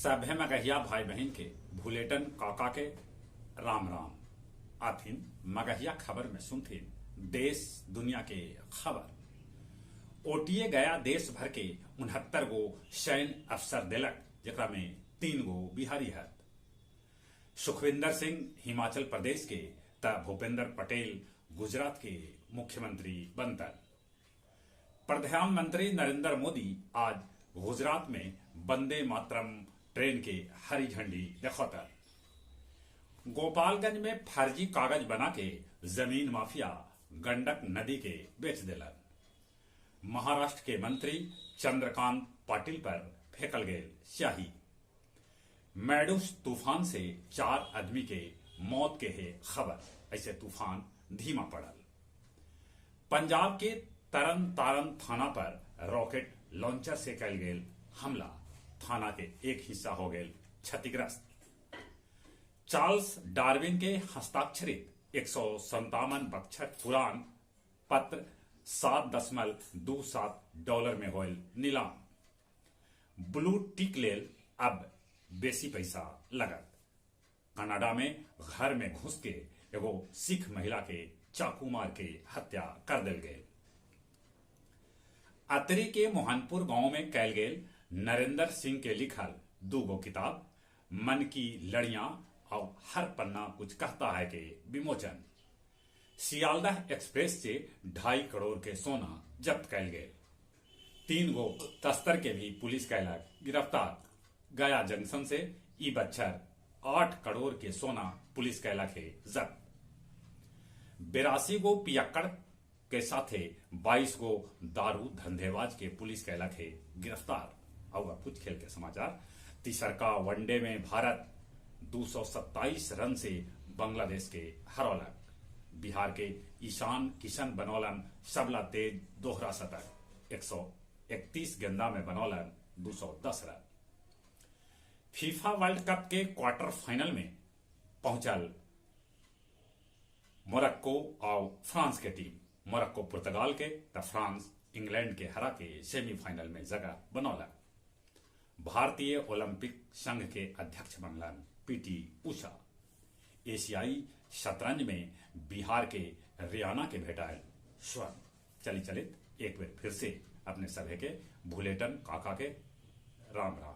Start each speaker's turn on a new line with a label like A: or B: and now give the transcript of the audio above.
A: सभे मगहिया भाई बहन के भूलेटन काका के राम राम। आथिन मगहिया खबर में सुनथिन देश दुनिया के खबर। ओटीए गया देश भर के 69 गो सैन्य अफसर दिलक, जरा में 3 गो बिहारी है। सुखविंदर सिंह हिमाचल प्रदेश के त भूपेंद्र पटेल गुजरात के मुख्यमंत्री बनतल। प्रधानमंत्री नरेंद्र मोदी आज गुजरात में वंदे मातरम ट्रेन के हरी झंडी दिखौतर। गोपालगंज में फर्जी कागज बना के जमीन माफिया गंडक नदी के बेच दिलन। महाराष्ट्र के मंत्री चंद्रकांत पाटिल पर फेंकल गए स्याही। मैडूस तूफान से 4 आदमी के मौत के है खबर, ऐसे तूफान धीमा पड़ल। पंजाब के तरन तारन थाना पर रॉकेट लॉन्चर से कल गए हमला, थाना के एक हिस्सा हो गए क्षतिग्रस्त। चार्ल्स डार्विन के हस्ताक्षरित 157 बछर पुरान पत्र $7.27 में होल नीलाम। ब्लू टिक लेल अब बेसी पैसा लगत। कनाडा में घर में घुस के एगो सिख महिला के चाकू मार के हत्या कर दिल गए। अतरी के मोहनपुर गांव में कैल गेल नरेंद्र सिंह के लिखल 2 गो किताब मन की लड़ियां और हर पन्ना कुछ कहता है के विमोचन। सियालदह एक्सप्रेस से 2.5 करोड़ के सोना जब्त कैल गए। 3 गो तस्कर के भी पुलिस कैलक गिरफ्तार। गया जंक्शन से ई बच्चर 8 करोड़ के सोना पुलिस कैलक है जब्त। 82 गो पियक्कड़ के साथे 22 गो दारू धंधेबाज के पुलिस कैलक है गिरफ्तार। और कुछ खेल के समाचार। तीसरका वनडे में भारत 227 रन से बांग्लादेश के हरौलक। बिहार के ईशान किशन बनौलन सबला तेज दोहरा शतक। 131 गेंदा में बनौलन 210 रन। फीफा वर्ल्ड कप के क्वार्टर फाइनल में पहुंचल मोरक्को और फ्रांस के टीम। मोरक्को पुर्तगाल के तो फ्रांस इंग्लैंड के हरा के सेमीफाइनल में जगह बनौलक। भारतीय ओलंपिक संघ के अध्यक्ष बनलन पीटी उषा। एशियाई शतरंज में बिहार के रियाना के भेटायल स्वर्ण। चलित एक बार फिर से अपने सभी के भूलेटन काका के राम राम।